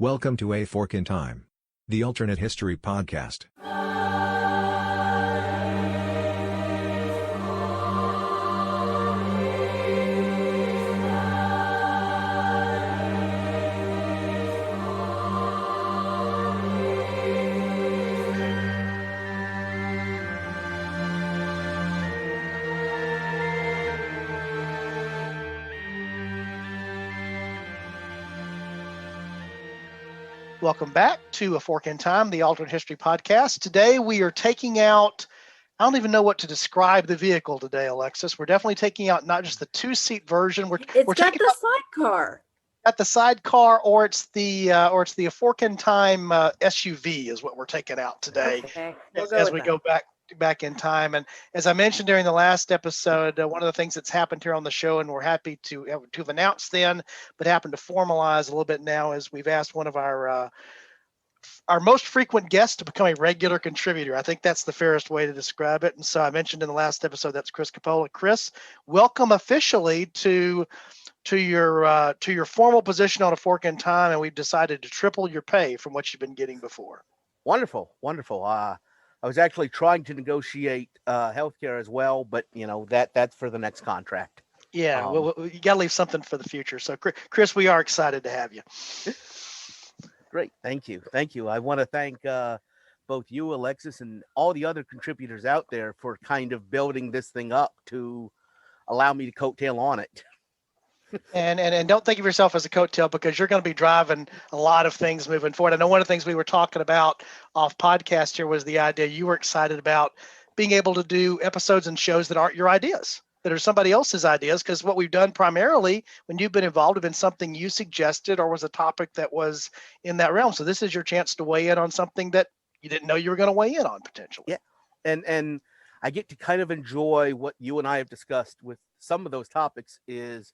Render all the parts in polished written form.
Welcome to A Fork in Time, the alternate history podcast. Welcome back to A Fork in Time, the alternate history podcast. Today we are taking out, I don't even know what to describe the vehicle today, Alexis. We're definitely taking out not just the two-seat version. We're got taking the sidecar. Got the sidecar, or it's the A Fork in Time SUV is what we're taking out today. Okay, as we go back in time. And as I mentioned during the last episode, one of the things that's happened here on the show, and we're happy to have announced then, but happened to formalize a little bit now, is we've asked one of our most frequent guests to become a regular contributor. I think that's the fairest way to describe it. And so I mentioned in the last episode, that's Chris Copolla. Chris, welcome officially to your formal position on A Fork in Time, and we've decided to triple your pay from what you've been getting before. Wonderful. I was actually trying to negotiate healthcare as well, but that's for the next contract. Yeah, well, you got to leave something for the future. So, Chris, we are excited to have you. Great, thank you. I want to thank both you, Alexis, and all the other contributors out there for kind of building this thing up to allow me to coattail on it. And don't think of yourself as a coattail, because you're going to be driving a lot of things moving forward. I know one of the things we were talking about off podcast here was the idea you were excited about being able to do episodes and shows that aren't your ideas, that are somebody else's ideas, because what we've done primarily when you've been involved have been something you suggested or was a topic that was in that realm. So this is your chance to weigh in on something that you didn't know you were going to weigh in on potentially. Yeah, and I get to kind of enjoy what you and I have discussed with some of those topics is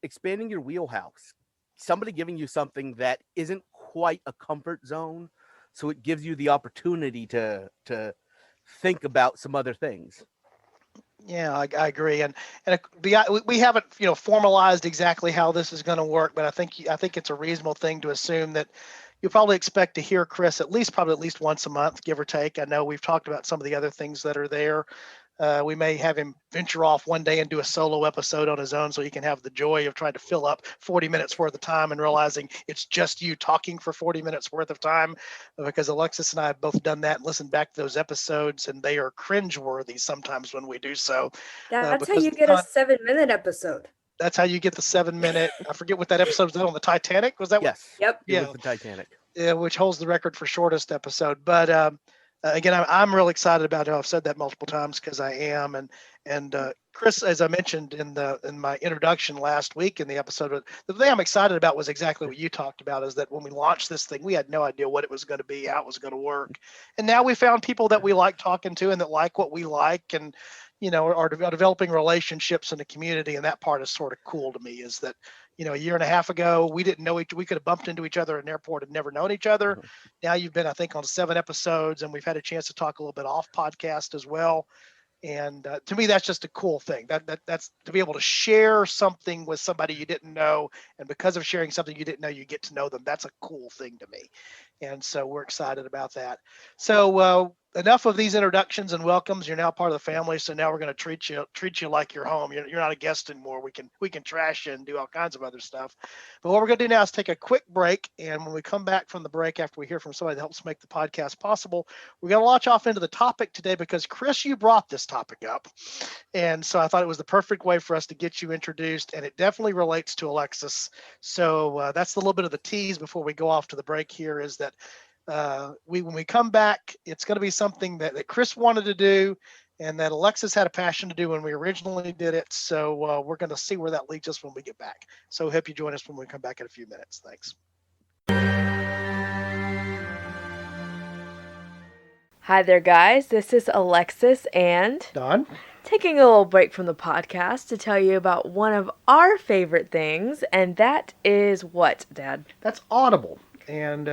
expanding your wheelhouse, somebody giving you something that isn't quite a comfort zone, so it gives you the opportunity to think about some other things. Yeah, I agree, and we haven't formalized exactly how this is going to work, but I think it's a reasonable thing to assume that you'll probably expect to hear Chris at least once a month, give or take. I know we've talked about some of the other things that are there. We may have him venture off one day and do a solo episode on his own, so he can have the joy of trying to fill up 40 minutes worth of time and realizing it's just you talking for 40 minutes worth of time, because Alexis and I have both done that and listened back to those episodes, and they are cringeworthy sometimes when we do so. That's how you get a 7-minute episode. That's how you get the 7-minute. I forget what that episode was on the Titanic. Was that? Yes. Yep. Yeah. The Titanic. Yeah, which holds the record for shortest episode. But again, I'm really excited about it. I've said that multiple times because I am. And Chris, as I mentioned in my introduction last week in the episode, the thing I'm excited about was exactly what you talked about, is that when we launched this thing, we had no idea what it was going to be, how it was going to work. And now we found people that we like talking to and that like what we like, and are developing relationships in the community. And that part is sort of cool to me, is that, a year and a half ago, we didn't know we could have bumped into each other at an airport and never known each other. Mm-hmm. Now you've been, I think, on 7 episodes, and we've had a chance to talk a little bit off podcast as well. And to me, that's just a cool thing. That's to be able to share something with somebody you didn't know, and because of sharing something you didn't know, you get to know them. That's a cool thing to me, and so we're excited about that. So enough of these introductions and welcomes. You're now part of the family, so now we're going to treat you like you're home. You're not a guest anymore. We can trash you and do all kinds of other stuff. But what we're going to do now is take a quick break, and when we come back from the break, after we hear from somebody that helps make the podcast possible, we're going to launch off into the topic today, because Chris, you brought this topic up, and so I thought it was the perfect way for us to get you introduced, and it definitely relates to Alexis. So that's a little bit of the tease before we go off to the break here, is that when we come back, it's going to be something that Chris wanted to do and that Alexis had a passion to do when we originally did it. So we're going to see where that leads us when we get back. So I hope you join us when we come back in a few minutes. Thanks. Hi there, guys. This is Alexis and Don. Taking a little break from the podcast to tell you about one of our favorite things, and that is what, Dad? That's Audible. And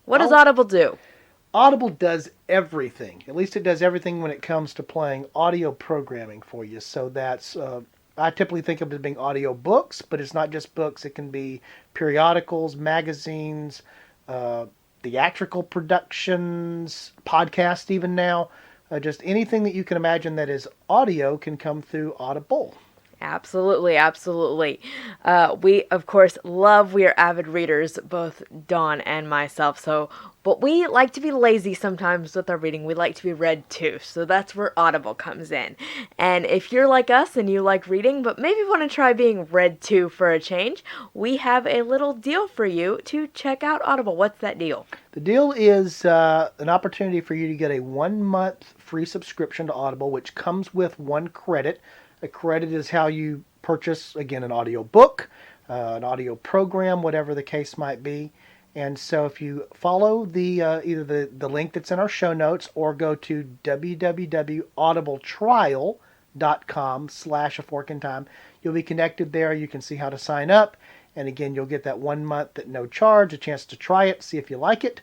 what does Audible do? Audible does everything. At least it does everything when it comes to playing audio programming for you. So that's I typically think of as being audio books, but it's not just books. It can be periodicals, magazines, theatrical productions, podcasts even now. Just anything that you can imagine that is audio can come through Audible. Absolutely, absolutely. We, of course, we are avid readers, both Dawn and myself, but we like to be lazy sometimes with our reading. We like to be read too, so that's where Audible comes in. And if you're like us and you like reading, but maybe want to try being read to for a change, we have a little deal for you to check out Audible. What's that deal? The deal is an opportunity for you to get a 1-month free subscription to Audible, which comes with 1 credit. A credit is how you purchase, again, an audio book, an audio program, whatever the case might be. And so if you follow either the link that's in our show notes or go to www.audibletrial.com/aforkintime, you'll be connected there. You can see how to sign up. And again, you'll get that 1 month at no charge, a chance to try it, see if you like it.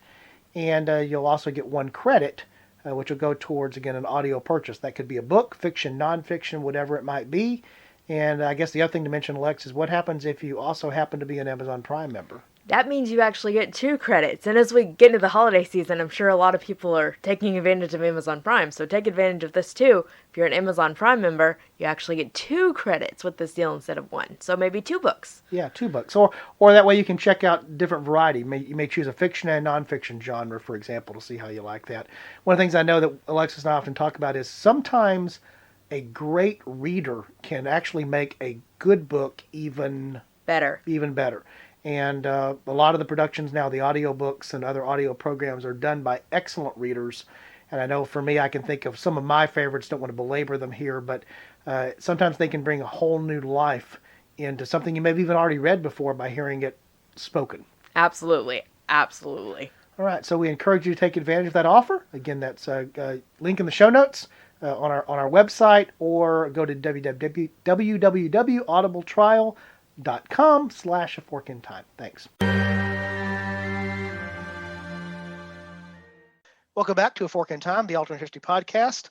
And you'll also get 1 credit, which will go towards, again, an audio purchase. That could be a book, fiction, nonfiction, whatever it might be. And I guess the other thing to mention, Alex, is what happens if you also happen to be an Amazon Prime member? That means you actually get 2 credits. And as we get into the holiday season, I'm sure a lot of people are taking advantage of Amazon Prime. So take advantage of this too. If you're an Amazon Prime member, you actually get 2 credits with this deal instead of 1. So maybe 2 books. Yeah, 2 books. Or that way you can check out different variety. You may choose a fiction and nonfiction genre, for example, to see how you like that. One of the things I know that Alexis and I often talk about is sometimes a great reader can actually make a good book even better. And a lot of the productions now, the audiobooks and other audio programs, are done by excellent readers. And I know for me, I can think of some of my favorites, don't want to belabor them here, but sometimes they can bring a whole new life into something you may have even already read before by hearing it spoken. Absolutely. Absolutely. All right, so we encourage you to take advantage of that offer. Again, that's a link in the show notes on our website, or go to www.audibletrial.com/aforkintime. Thanks. Welcome back to A Fork in Time, the Alternate History Podcast.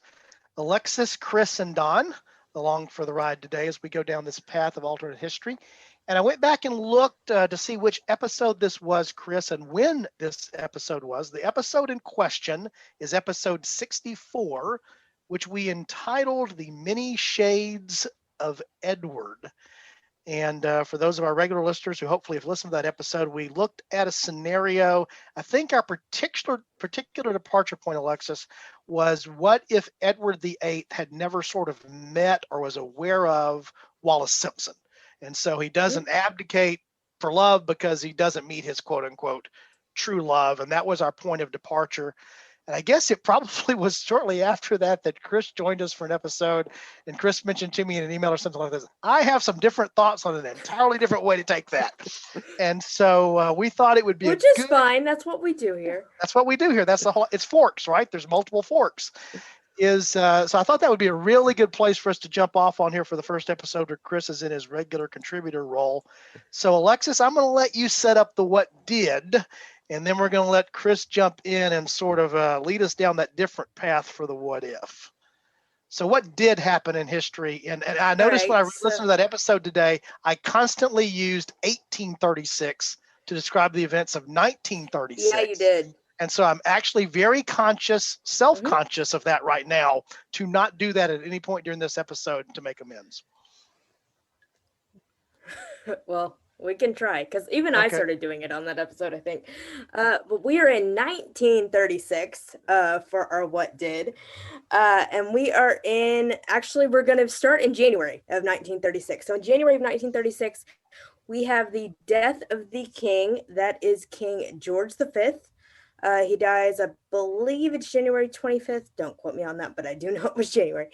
Alexis, Chris, and Don along for the ride today as we go down this path of alternate history. And I went back and looked to see which episode this was, Chris, and when this episode was. The episode in question is episode 64, which we entitled The Many Shades of Edward. And for those of our regular listeners who hopefully have listened to that episode, we looked at a scenario. I think our particular departure point, Alexis, was what if Edward VIII had never sort of met or was aware of Wallace Simpson? And so he doesn't abdicate for love because he doesn't meet his quote unquote true love. And that was our point of departure. And I guess it probably was shortly after that Chris joined us for an episode, and Chris mentioned to me in an email or something like this, I have some different thoughts on an entirely different way to take that. And so we thought it would be fine. That's what we do here. That's what we do here. That's the whole, it's forks, right? There's multiple forks. So I thought that would be a really good place for us to jump off on here for the first episode where Chris is in his regular contributor role. So Alexis, I'm going to let you set up the what did, and then we're going to let Chris jump in and sort of lead us down that different path for the what if. So what did happen in history? And I noticed when I listened to that episode today, I constantly used 1836 to describe the events of 1936. Yeah, you did. And so I'm actually very self-conscious of that right now, to not do that at any point during this episode to make amends. Well, we can try, because even I started doing it on that episode, I think. But we are in 1936 for our what did. And we are we're going to start in January of 1936. So in January of 1936, we have the death of the king. That is King George V. He dies, I believe it's January 25th. Don't quote me on that, but I do know it was January.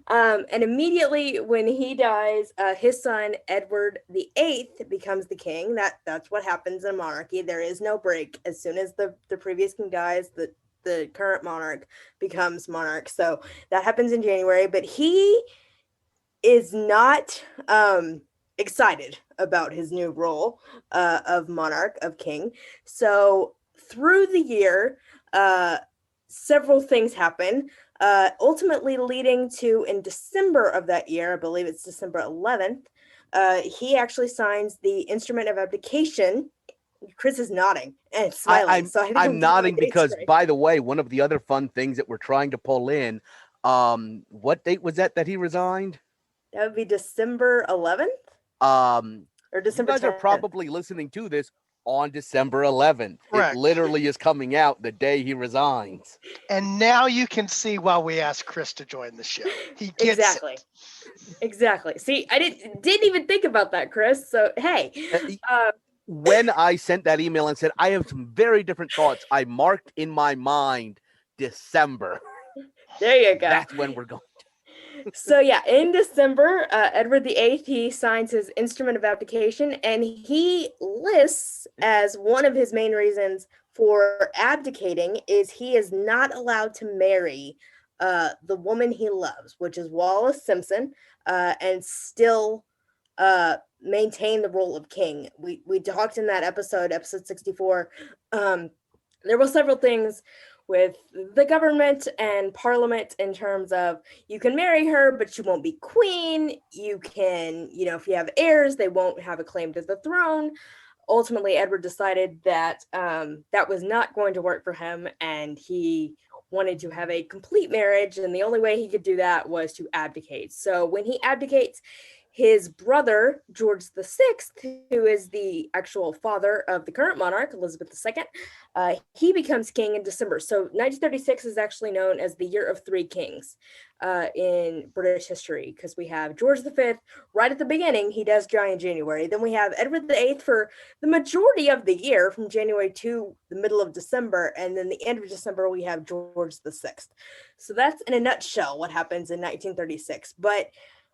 And immediately when he dies, his son, Edward VIII, becomes the king. That's what happens in a monarchy. There is no break. As soon as the previous king dies, the current monarch becomes monarch. So that happens in January, but he is not excited about his new role of monarch, of king. So through the year, several things happen. ultimately leading to, in December of that year, I believe it's December 11th, he actually signs the instrument of abdication. Chris is nodding and smiling. So I think I'm doing nodding the dates because, right. by the way, one of the other fun things that we're trying to pull in, what date was that he resigned? That would be December 11th or You December guys are 10th. probably listening to this on December 11th. Correct. It literally is coming out the day he resigns. And now you can see why we asked Chris to join the show. He gets Exactly. it. Exactly. See, I didn't even think about that, Chris. So hey, When I sent that email and said I have some very different thoughts, I marked in my mind December. there you go. That's when we're going. So yeah, in December, Edward VIII, he signs his instrument of abdication, and he lists as one of his main reasons for abdicating is he is not allowed to marry the woman he loves, which is Wallis Simpson, and still maintain the role of king. We talked in that episode 64. There were several things with the government and parliament in terms of you can marry her, but you won't be queen. You can, if you have heirs, they won't have a claim to the throne. Ultimately, Edward decided that that was not going to work for him, and he wanted to have a complete marriage, and the only way he could do that was to abdicate. So when he abdicates, his brother, George VI, who is the actual father of the current monarch, Elizabeth II, he becomes king in December. So 1936 is actually known as the Year of Three Kings in British history, because we have George V right at the beginning. He does die in January. Then we have Edward VIII for the majority of the year, from January to the middle of December. And then the end of December, we have George VI. So that's in a nutshell what happens in 1936. But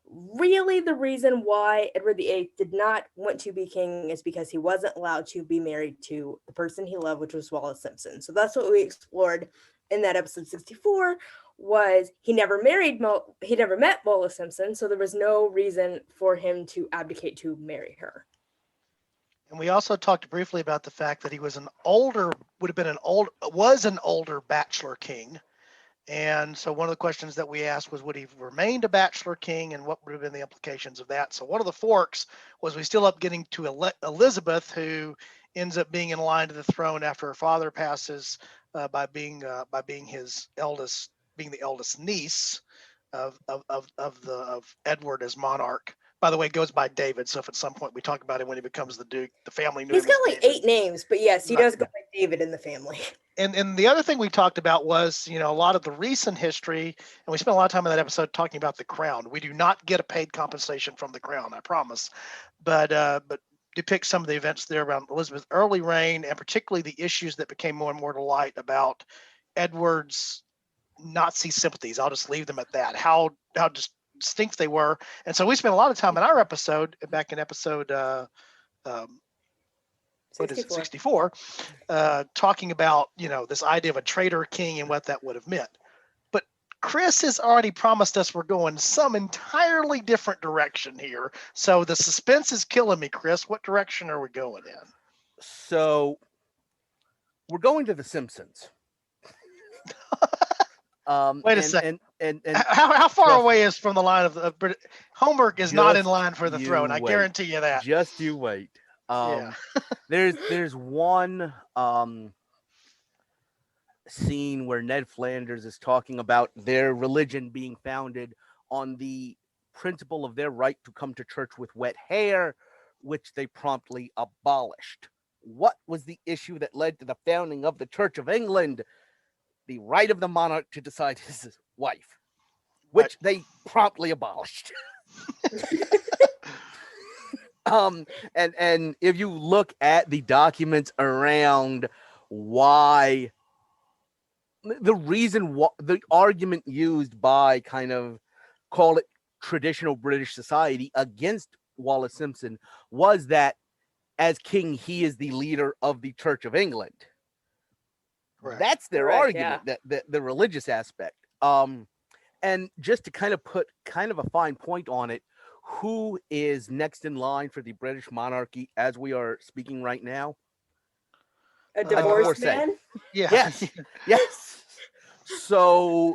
really, the reason why Edward VIII did not want to be king is because he wasn't allowed to be married to the person he loved, which was Wallis Simpson. So that's what we explored in that episode 64. Was he never met Wallis Simpson, so there was no reason for him to abdicate to marry her. And we also talked briefly about the fact that he was an older bachelor king. And so one of the questions that we asked was, would he have remained a bachelor king, and what would have been the implications of that? So one of the forks was we still up getting to Elizabeth, who ends up being in line to the throne after her father passes by being the eldest niece of Edward as monarch. By the way, goes by David. So if at some point we talk about him when he becomes the Duke, the family name. He's got like David. 8 names, but yes, he does go by David in the family. And the other thing we talked about was, a lot of the recent history, and we spent a lot of time in that episode talking about the crown. We do not get a paid compensation from the crown, I promise, but depict some of the events there around Elizabeth's early reign, and particularly the issues that became more and more to light about Edward's Nazi sympathies. I'll just leave them at that. How distinct they were. And so we spent a lot of time in our episode, back in episode 64, talking about, this idea of a traitor king and what that would have meant. But Chris has already promised us we're going some entirely different direction here. So the suspense is killing me, Chris. What direction are we going in? So we're going to The Simpsons. Wait a second. And how far away is from the line of Homer is not in line for the throne? I guarantee you that. Just you wait. There's one scene where Ned Flanders is talking about their religion being founded on the principle of their right to come to church with wet hair, which they promptly abolished. What was the issue that led to the founding of the Church of England? The right of the monarch to decide his wife, which they promptly abolished. And if you look at the documents around why the reason, the argument used by kind of call it traditional British society against Wallis Simpson was that as king, he is the leader of the Church of England. Correct. That's their argument, that the religious aspect. And just to kind of put kind of a fine point on it, who is next in line for the British monarchy as we are speaking right now? A divorced man? Yeah. Yes. So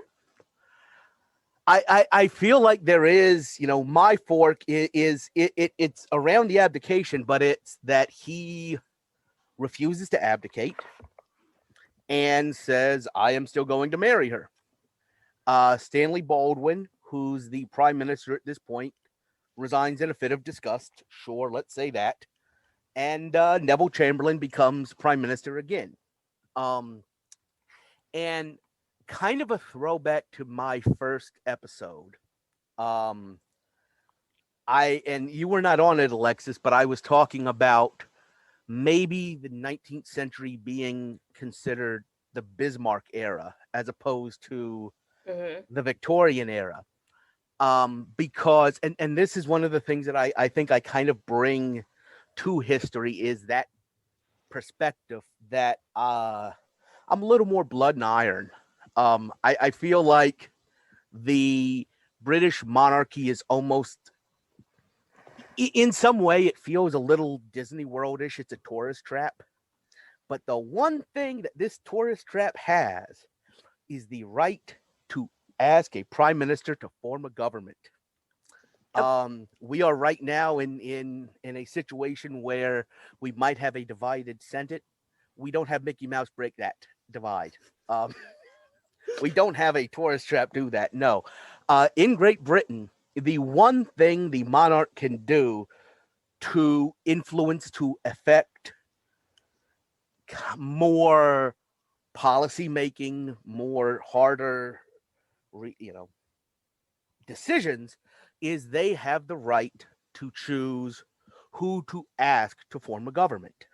I feel like there is, my fork it's around the abdication, but it's that he refuses to abdicate and says, I am still going to marry her. Stanley Baldwin, who's the prime minister at this point, resigns in a fit of disgust. Sure, let's say that. And Neville Chamberlain becomes prime minister again. And kind of a throwback to my first episode. And you were not on it, Alexis, but I was talking about maybe the 19th century being considered the Bismarck era as opposed to the Victorian era. Because, and this is one of the things that I think I kind of bring to history, is that perspective that I'm a little more blood and iron. I feel like the British monarchy is almost, in some way, it feels a little Disney World-ish. It's a tourist trap. But the one thing that this tourist trap has is the right to ask a prime minister to form a government. We are right now in a situation where we might have a divided Senate. We don't have Mickey Mouse break that divide. We don't have a tourist trap do that. No. In Great Britain, the one thing the monarch can do to influence, to affect more policy making, more harder, decisions, is they have the right to choose who to ask to form a government.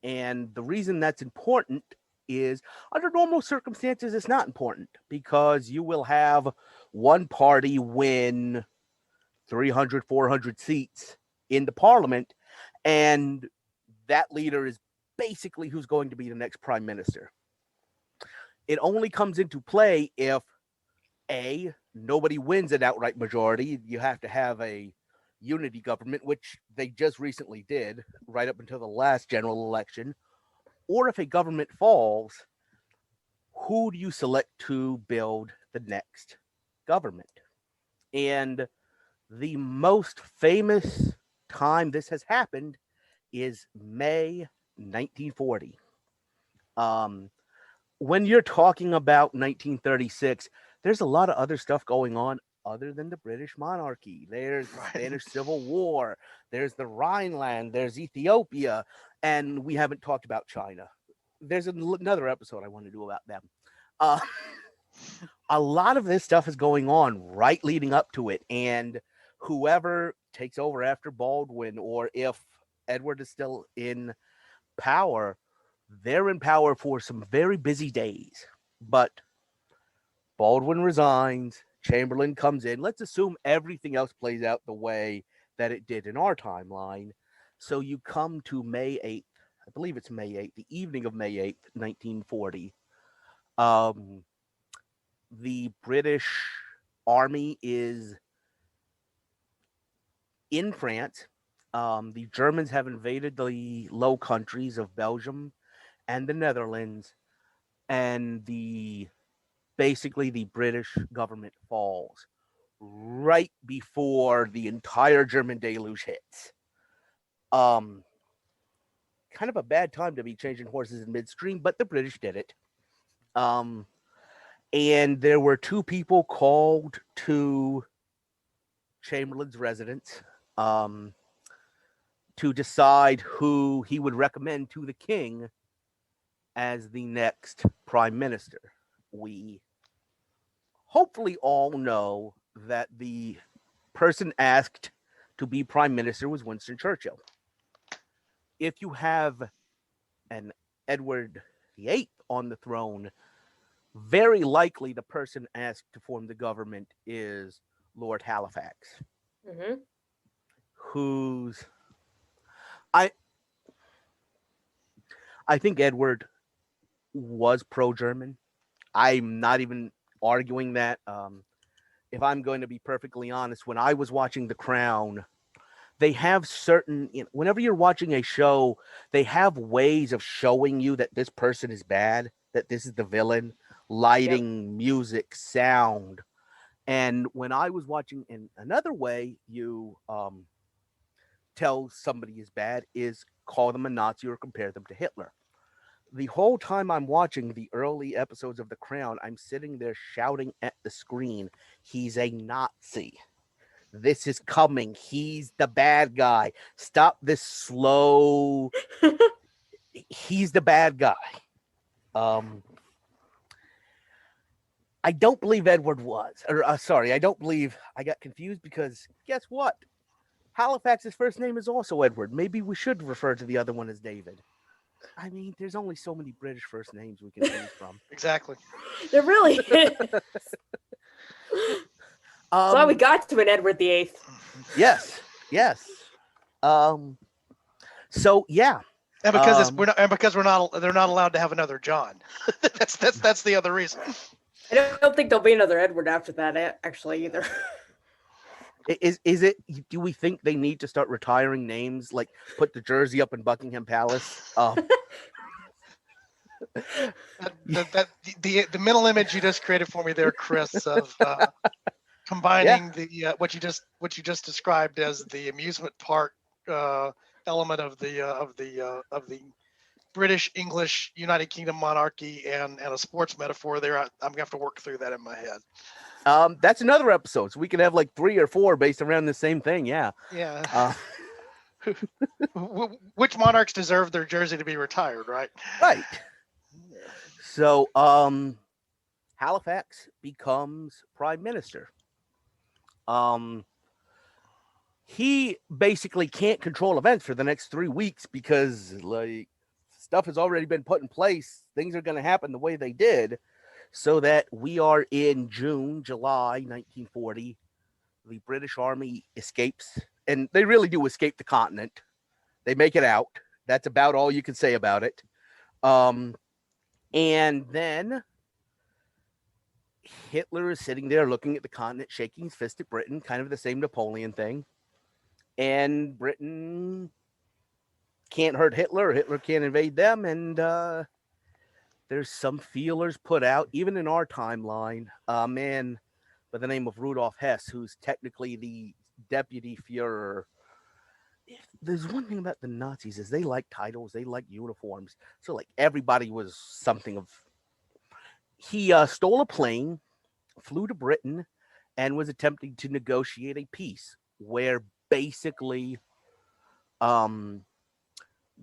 And the reason that's important is, under normal circumstances, it's not important, because you will have one party win 300, 400 seats in the parliament, and that leader is basically who's going to be the next prime minister. It only comes into play if, A, nobody wins an outright majority. You have to have a unity government, which they just recently did, right up until the last general election. Or if a government falls, who do you select to build the next government? And the most famous time this has happened is May 1940. When you're talking about 1936, there's a lot of other stuff going on other than the British monarchy. There's the Spanish Civil War, there's the Rhineland, there's Ethiopia, and we haven't talked about China. There's another episode I want to do about them. A lot of this stuff is going on right leading up to it, and whoever takes over after Baldwin, or if Edward is still in power, they're in power for some very busy days. But Baldwin resigns, Chamberlain comes in. Let's assume everything else plays out the way that it did in our timeline. So you come to May 8th, I believe it's May 8th, the evening of May 8th, 1940. The British army is in France. The Germans have invaded the Low Countries of Belgium and the Netherlands, and basically the British government falls right before the entire German deluge hits. Kind of a bad time to be changing horses in midstream, but the British did it. And there were two people called to Chamberlain's residence to decide who he would recommend to the king as the next prime minister. We hopefully all know that the person asked to be prime minister was Winston Churchill. If you have an Edward VIII on the throne, very likely the person asked to form the government is Lord Halifax, who's I think Edward was pro-German. I'm not even arguing that. If I'm going to be perfectly honest, when I was watching The Crown, they have certain, whenever you're watching a show, they have ways of showing you that this person is bad, that this is the villain, lighting, music, sound. And when I was watching, in another way you tell somebody is bad is call them a Nazi or compare them to Hitler. The whole time I'm watching the early episodes of The Crown, I'm sitting there shouting at the screen, he's a Nazi. This is coming. He's the bad guy. Stop this slow. He's the bad guy. I don't believe Edward was. I don't believe. I got confused because guess what? Halifax's first name is also Edward. Maybe we should refer to the other one as David. I mean, there's only so many British first names we can choose from. Exactly. There really is. That's why we got to an Edward VIII. Yes. So yeah. And because they're not allowed to have another John. that's the other reason. I don't think there'll be another Edward after that, actually, either. Is it? Do we think they need to start retiring names, like put the jersey up in Buckingham Palace? The mental image you just created for me there, Chris, of combining what you just described as the amusement park element of the British English United Kingdom monarchy and a sports metaphor there. I'm gonna have to work through that in my head. That's another episode, so we could have like 3 or 4 based around the same thing. Yeah. Which monarchs deserve their jersey to be retired, right? Right. So Halifax becomes prime minister. He basically can't control events for the next 3 weeks because like stuff has already been put in place. Things are going to happen the way they did, so that we are in July 1940. The British Army escapes, and they really do escape the continent. They make it out. That's about all you can say about it. And then Hitler is sitting there looking at the continent, shaking his fist at Britain, kind of the same Napoleon thing. And Britain can't hurt Hitler, or Hitler can't invade them. And there's some feelers put out, even in our timeline. A man by the name of Rudolf Hess, who's technically the deputy Führer. There's one thing about the Nazis is they like titles, they like uniforms. So like everybody was something of. He stole a plane, flew to Britain, and was attempting to negotiate a peace where basically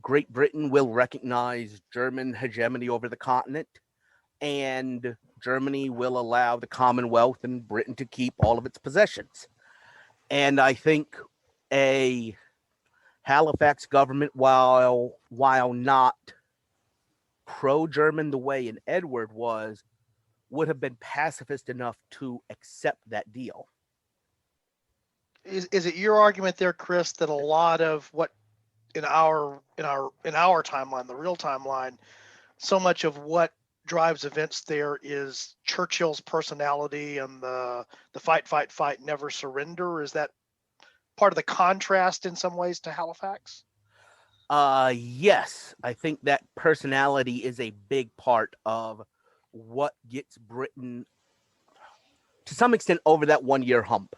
Great Britain will recognize German hegemony over the continent, and Germany will allow the Commonwealth and Britain to keep all of its possessions. And I think a Halifax government, while not pro-German the way an Edward was, would have been pacifist enough to accept that deal. Is it your argument there, Chris, that a lot of what in our timeline, the real timeline, so much of what drives events there is Churchill's personality and the fight, never surrender? Is that part of the contrast in some ways to Halifax? Yes, I think that personality is a big part of what gets Britain to some extent over that 1 year hump.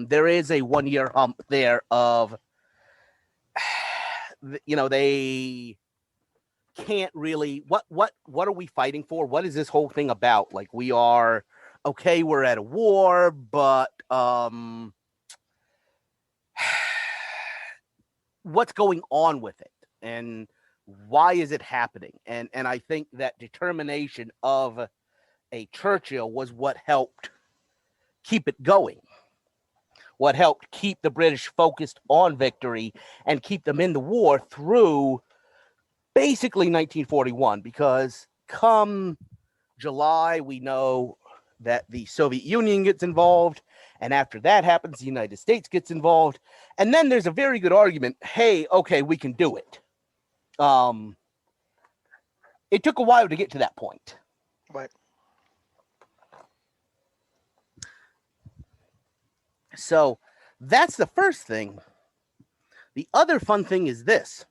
There is a 1 year hump there of, they can't really, what are we fighting for? What is this whole thing about? Like, we are, okay, we're at a war, but, what's going on with it? And why is it happening? And I think that determination of a Churchill was what helped keep it going. What helped keep the British focused on victory and keep them in the war through basically 1941, because come July, we know that the Soviet Union gets involved, and after that happens, the United States gets involved, and then there's a very good argument, hey, okay, we can do it. It took a while to get to that point. Right. So that's the first thing. The other fun thing is this.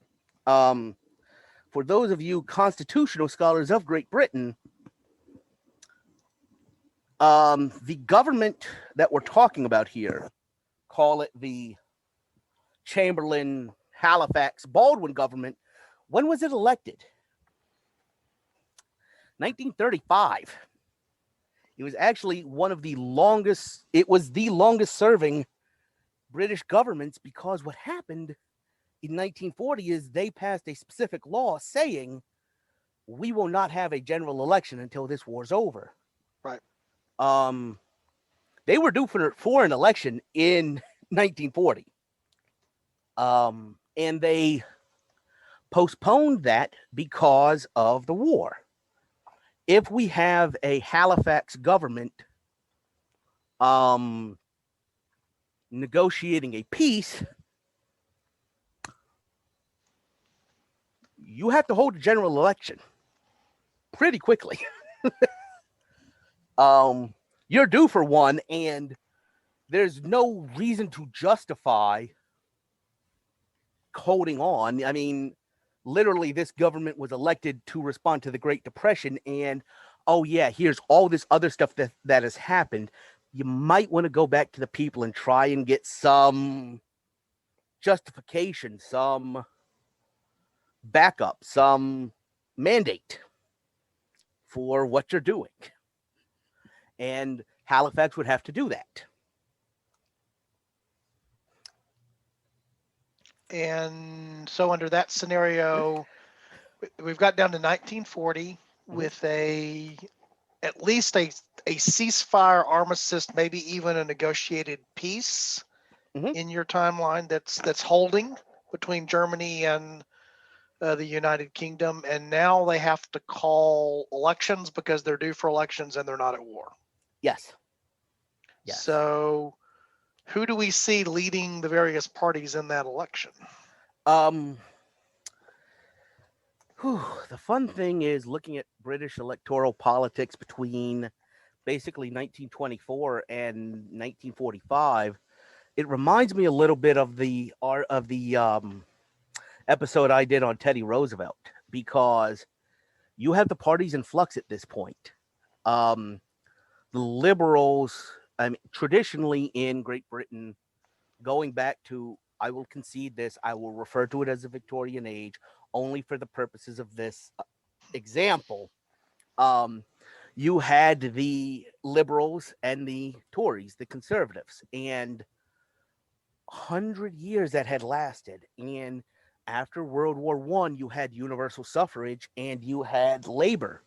For those of you constitutional scholars of Great Britain, The government that we're talking about here, call it the Chamberlain, Halifax, Baldwin government. When was it elected? 1935. It was actually one of the longest, it was the longest serving British governments, because what happened in 1940 is they passed a specific law saying we will not have a general election until this war's over. Right. They were due for an election in 1940. And they postponed that because of the war. If we have a Halifax government negotiating a peace, you have to hold a general election pretty quickly. You're due for one, and there's no reason to justify holding on. I mean, literally, this government was elected to respond to the Great Depression, and oh yeah, here's all this other stuff that has happened. You might want to go back to the people and try and get some justification, some backup, some mandate for what you're doing. And Halifax would have to do that. And so under that scenario, we've got down to 1940 with at least a ceasefire, armistice, maybe even a negotiated peace in your timeline that's holding between Germany and the United Kingdom. And now they have to call elections because they're due for elections and they're not at war. Yes. So who do we see leading the various parties in that election? The fun thing is looking at British electoral politics between basically 1924 and 1945. It reminds me a little bit of the episode I did on Teddy Roosevelt, because you have the parties in flux at this point. The liberals, I mean, traditionally in Great Britain, going back to, I will concede this, I will refer to it as the Victorian age only for the purposes of this example. You had the liberals and the Tories, the conservatives, and 100 years that had lasted. And after World War I, you had universal suffrage and you had Labor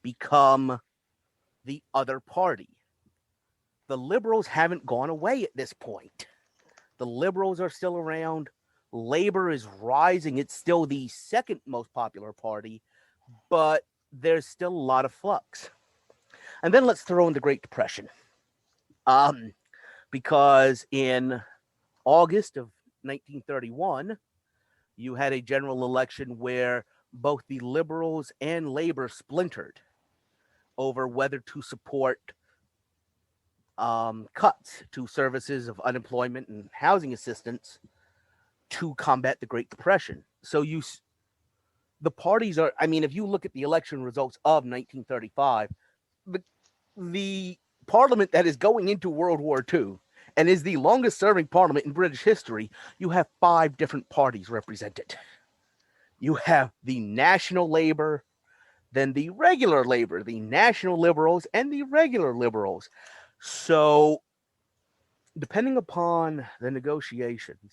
become the other party. The liberals haven't gone away at this point. The liberals are still around. Labor is rising. It's still the second most popular party, but there's still a lot of flux. And then let's throw in the Great Depression. Because in August of 1931, you had a general election where both the Liberals and Labor splintered over whether to support cuts to services of unemployment and housing assistance to combat the Great Depression. So the parties are, I mean, if you look at the election results of 1935, the parliament that is going into World War II and is the longest serving parliament in British history, you have 5 different parties represented. You have the National Labour, then the regular Labour, the National Liberals, and the regular Liberals. So, depending upon the negotiations,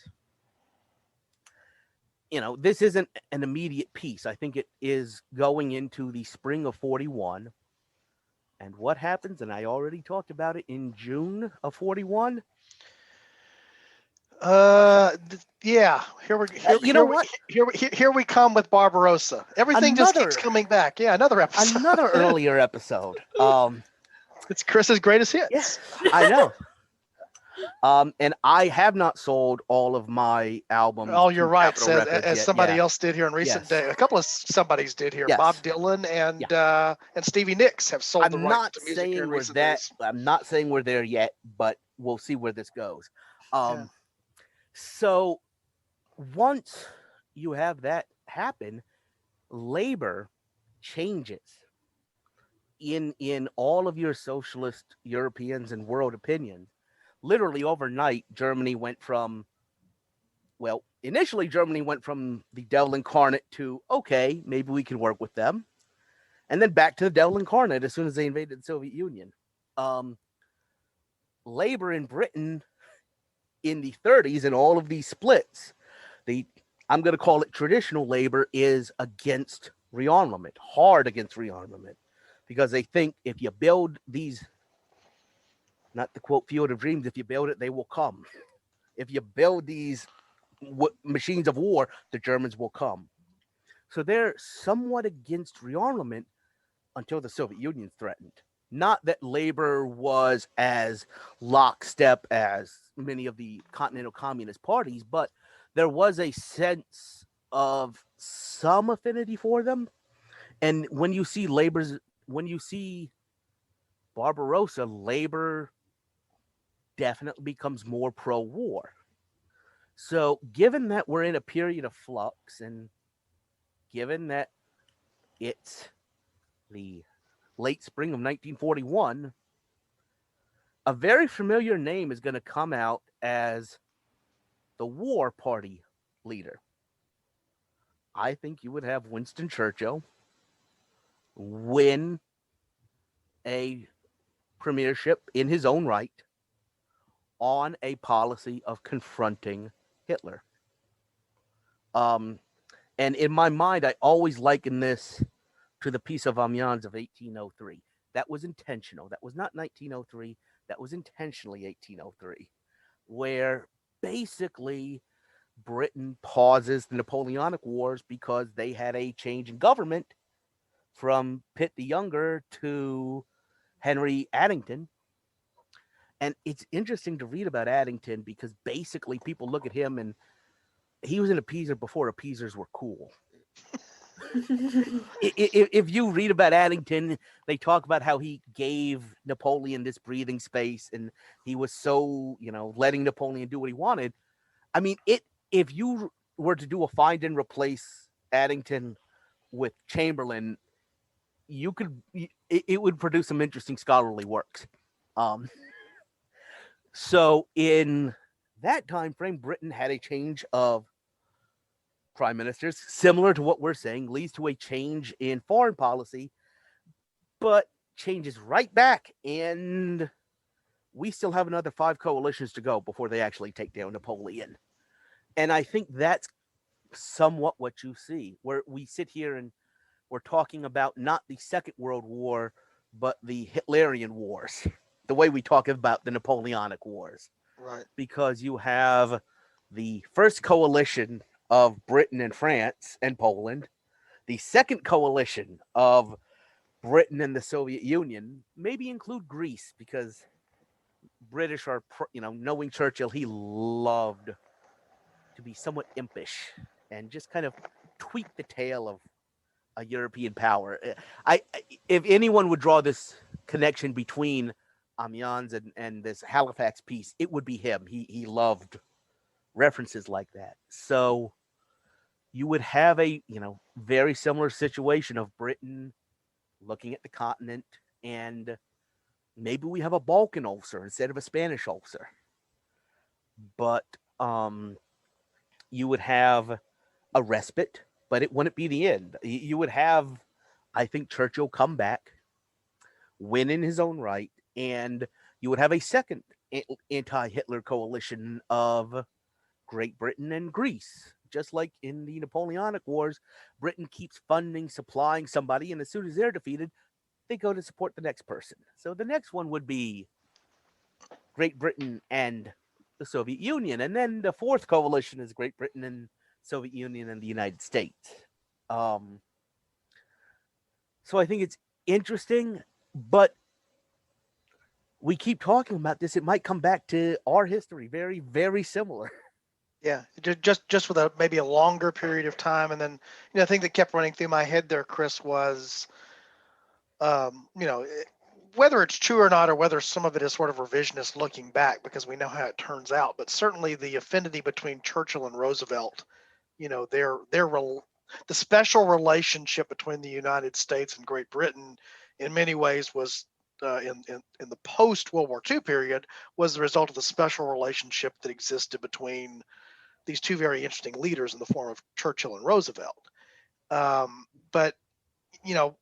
this isn't an immediate peace. I think it is going into the spring of 41. And what happens, and I already talked about it, in June of 41? Yeah. Here we come with Barbarossa. Everything just keeps coming back. Yeah, another episode. Another earlier episode. It's Chris's greatest hits. Yes, I know. And I have not sold all of my albums. Oh, you're right. As somebody else did here in recent days. A couple of somebodies did here. Yes. Bob Dylan and Stevie Nicks have sold the rights to music here in recent days. I'm not saying we're there yet, but we'll see where this goes. So once you have that happen, Labor changes. in all of your socialist Europeans and world opinions, literally overnight, Germany went from, well, initially Germany went from the devil incarnate to, okay, maybe we can work with them, and then back to the devil incarnate as soon as they invaded the Soviet Union. Labor in Britain in the 30s and all of these splits, I'm going to call it traditional labor, is against rearmament, hard against rearmament, because they think if you build these, not the quote Field of Dreams, if you build it, they will come. If you build these machines of war, the Germans will come. So they're somewhat against rearmament until the Soviet Union threatened. Not that labor was as lockstep as many of the continental communist parties, but there was a sense of some affinity for them. And when you see Barbarossa, labor definitely becomes more pro-war. So given that we're in a period of flux, and given that it's the late spring of 1941, a very familiar name is going to come out as the War Party leader. I think you would have Winston Churchill win a premiership in his own right on a policy of confronting Hitler. And in my mind, I always liken this to the Peace of Amiens of 1803. That was intentional. That was not 1903. That was intentionally 1803, where basically Britain pauses the Napoleonic Wars because they had a change in government from Pitt the Younger to Henry Addington. And it's interesting to read about Addington because basically people look at him and he was an appeaser before appeasers were cool. If you read about Addington, they talk about how he gave Napoleon this breathing space and he was so, letting Napoleon do what he wanted. I mean, if you were to do a find and replace Addington with Chamberlain, it would produce some interesting scholarly works. So in that time frame, Britain had a change of prime ministers, similar to what we're saying, leads to a change in foreign policy, but changes right back, and we still have another 5 coalitions to go before they actually take down Napoleon. And I think that's somewhat what you see, where we sit here and we're talking about not the Second World War, but the Hitlerian wars, the way we talk about the Napoleonic Wars. Right. Because you have the first coalition of Britain and France and Poland, the second coalition of Britain and the Soviet Union, maybe include Greece, because British are, knowing Churchill, he loved to be somewhat impish and just kind of tweak the tail of a European power. If anyone would draw this connection between Amiens and this Halifax peace, it would be him. He loved references like that. So you would have a, very similar situation of Britain looking at the continent, and maybe we have a Balkan ulcer instead of a Spanish ulcer. But you would have a respite, but it wouldn't be the end. You would have, I think, Churchill come back, win in his own right, and you would have a second anti-Hitler coalition of Great Britain and Greece. Just like in the Napoleonic Wars, Britain keeps funding, supplying somebody, and as soon as they're defeated, they go to support the next person. So the next one would be Great Britain and the Soviet Union. And then the fourth coalition is Great Britain and Soviet Union and the United States. So I think it's interesting, but we keep talking about this. It might come back to our history, very, very similar. Yeah, just with maybe a longer period of time. And then, the thing that kept running through my head there, Chris, was, whether it's true or not, or whether some of it is sort of revisionist looking back, because we know how it turns out, but certainly the affinity between Churchill and Roosevelt, the special relationship between the United States and Great Britain in many ways was in the post World War II period was the result of the special relationship that existed between these two very interesting leaders in the form of Churchill and Roosevelt. But you know,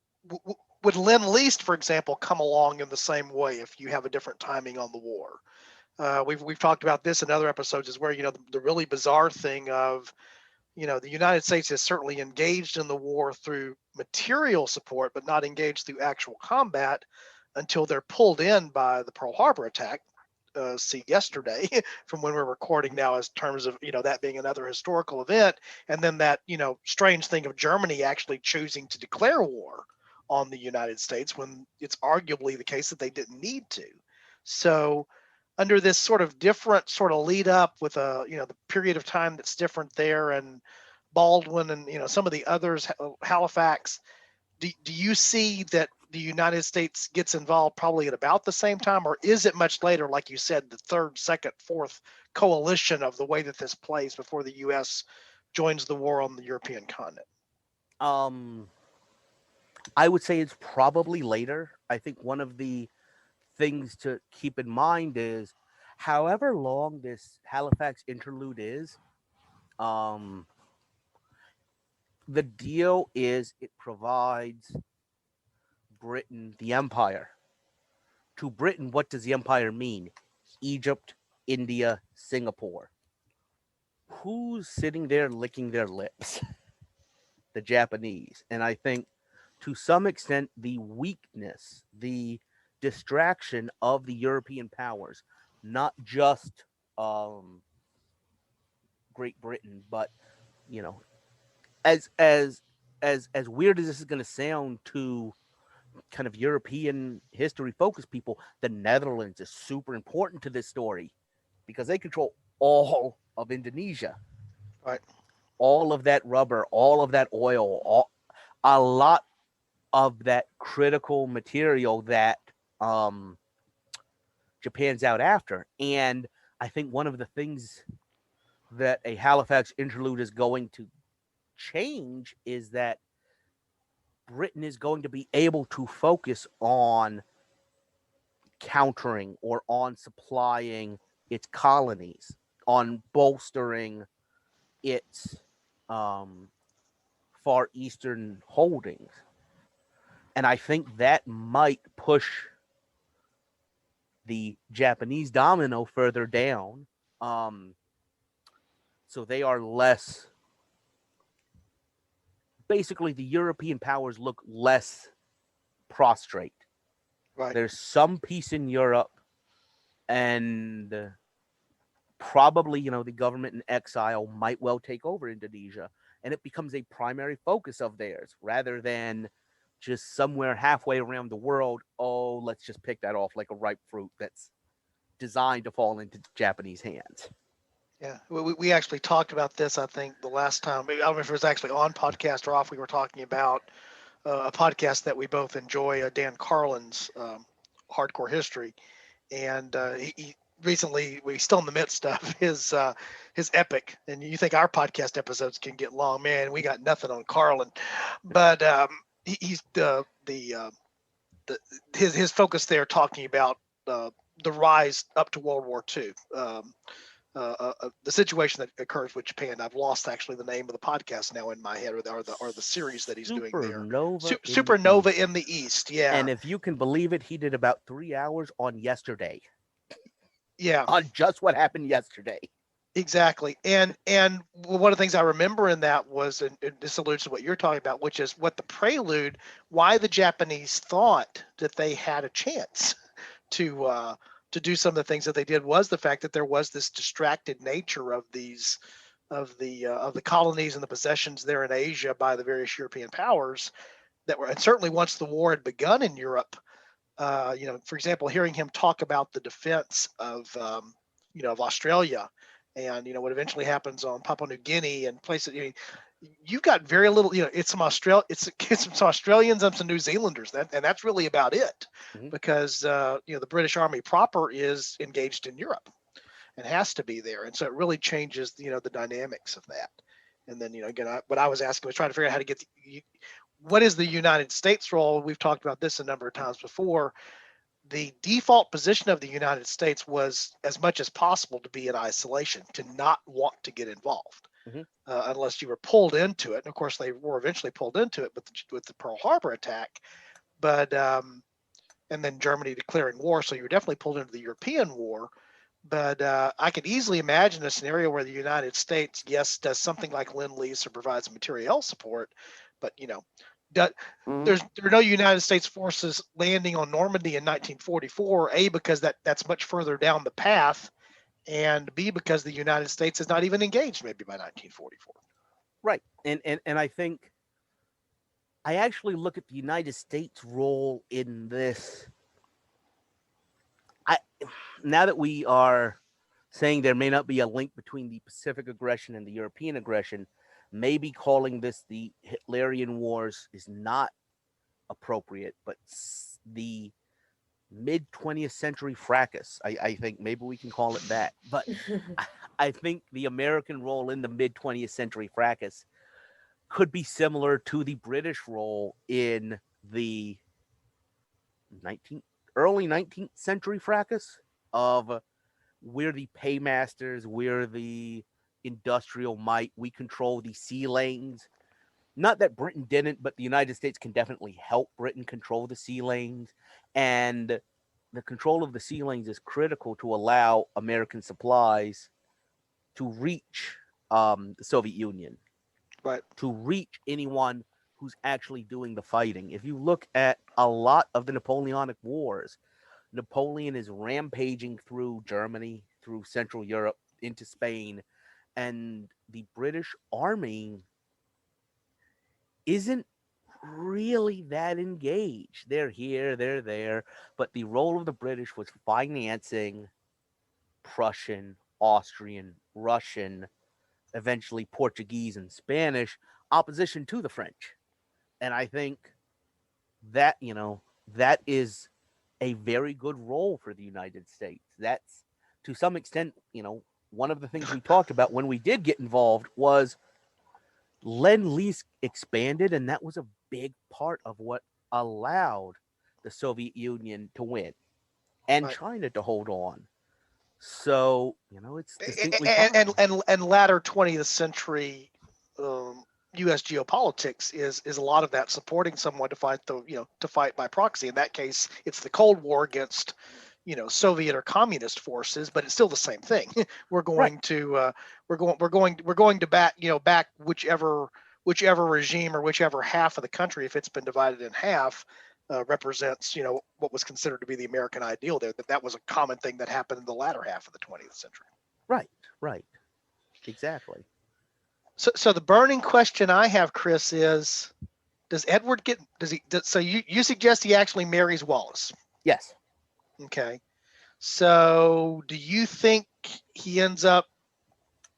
would Lend-Lease, for example, come along in the same way if you have a different timing on the war? We've talked about this in other episodes, is where the really bizarre thing of the United States is certainly engaged in the war through material support, but not engaged through actual combat until they're pulled in by the Pearl Harbor attack. See yesterday from when we're recording now, as terms of that being another historical event, and then that strange thing of Germany actually choosing to declare war on the United States when it's arguably the case that they didn't need to. So under this sort of different sort of lead up with the period of time that's different there, and Baldwin and some of the others, Halifax, do you see that the United States gets involved probably at about the same time, or is it much later, like you said, the third, second, fourth coalition of the way that this plays before the U.S. joins the war on the European continent? I would say it's probably later. I think one of the things to keep in mind is, however long this Halifax interlude is, the deal is it provides Britain the empire. To Britain, what does the empire mean? Egypt, India, Singapore. Who's sitting there licking their lips? The Japanese. And I think to some extent the weakness, the distraction of the European powers, not just Great Britain, but as weird as this is going to sound to kind of European history focused people, the Netherlands is super important to this story because they control all of Indonesia. Right. All of that rubber, all of that oil, a lot of that critical material that Japan's out after. And I think one of the things that a Halifax interlude is going to change is that Britain is going to be able to focus on countering or on supplying its colonies, on bolstering its Far Eastern holdings. And I think that might push the Japanese domino further down. So they are less. Basically, the European powers look less prostrate. Right. There's some peace in Europe, and probably, the government in exile might well take over Indonesia, and it becomes a primary focus of theirs rather than just somewhere halfway around the world. Oh, let's just pick that off like a ripe fruit that's designed to fall into Japanese hands. Yeah, we actually talked about this, I think, the last time. I don't know if it was actually on podcast or off. We were talking about a podcast that we both enjoy, Dan Carlin's Hardcore History. And he recently, we're still in the midst of his epic. And you think our podcast episodes can get long. Man, we got nothing on Carlin. But he's his focus there talking about the rise up to World War II. The situation that occurs with Japan. I've lost actually the name of the podcast now in my head, or the series that he's doing there. Supernova in the East. Yeah. And if you can believe it, he did about 3 hours on yesterday. Yeah. On just what happened yesterday. Exactly. And one of the things I remember in that was, and this alludes to what you're talking about, which is what the prelude, why the Japanese thought that they had a chance to do some of the things that they did, was the fact that there was this distracted nature of these of the colonies and the possessions there in Asia by the various European powers that were, and certainly once the war had begun in Europe, for example, hearing him talk about the defense of of Australia and what eventually happens on Papua New Guinea and places. You've got very little. It's some some Australians and some New Zealanders, and that's really about it, because the British Army proper is engaged in Europe and has to be there, and so it really changes the dynamics of that. And then again, what I was asking was trying to figure out how to get what is the United States role? We've talked about this a number of times before. The default position of the United States was, as much as possible, to be in isolation, to not want to get involved, unless you were pulled into it. And of course, they were eventually pulled into it with the Pearl Harbor attack. But and then Germany declaring war, so you were definitely pulled into the European war. But I could easily imagine a scenario where the United States, yes, does something like Lend-Lease or provides materiel support, but there are no United States forces landing on Normandy in 1944. A, because that's much further down the path, and B, because the United States is not even engaged maybe by 1944. Right, and I think I actually look at the United States' role in this. Now that we are saying there may not be a link between the Pacific aggression and the European aggression, maybe calling this the Hitlerian Wars is not appropriate, but the mid-20th century fracas, I think maybe we can call it that. But I think the American role in the mid-20th century fracas could be similar to the British role in the early 19th century fracas of we're the paymasters, we're the industrial might, we control the sea lanes. Not that Britain didn't, but the United States can definitely help Britain control the sea lanes. And the control of the sea lanes is critical to allow American supplies to reach the Soviet Union, Right. to reach anyone who's actually doing the fighting. If you look at a lot of the Napoleonic Wars, Napoleon is rampaging through Germany, through Central Europe, into Spain, and the British Army isn't really that engaged. They're here, they're there, but the role of the British was financing Prussian, Austrian, Russian, eventually Portuguese and Spanish opposition to the French. And I think that, that is a very good role for the United States. That's, to some extent, one of the things we talked about when we did get involved was Lend-Lease expanded, and that was a big part of what allowed the Soviet Union to win and Right. China to hold on. So, it's distinctly and latter 20th century U.S. geopolitics is a lot of that supporting someone to fight to fight by proxy. In that case, it's the Cold War against Soviet or communist forces, but it's still the same thing. We're going to back whichever regime or whichever half of the country, if it's been divided in half, represents what was considered to be the American ideal there. That was a common thing that happened in the latter half of the 20th century. Right, exactly. So the burning question I have, Chris, is: does Edward so you suggest he actually marries Wallis? Yes. Okay. So do you think he ends up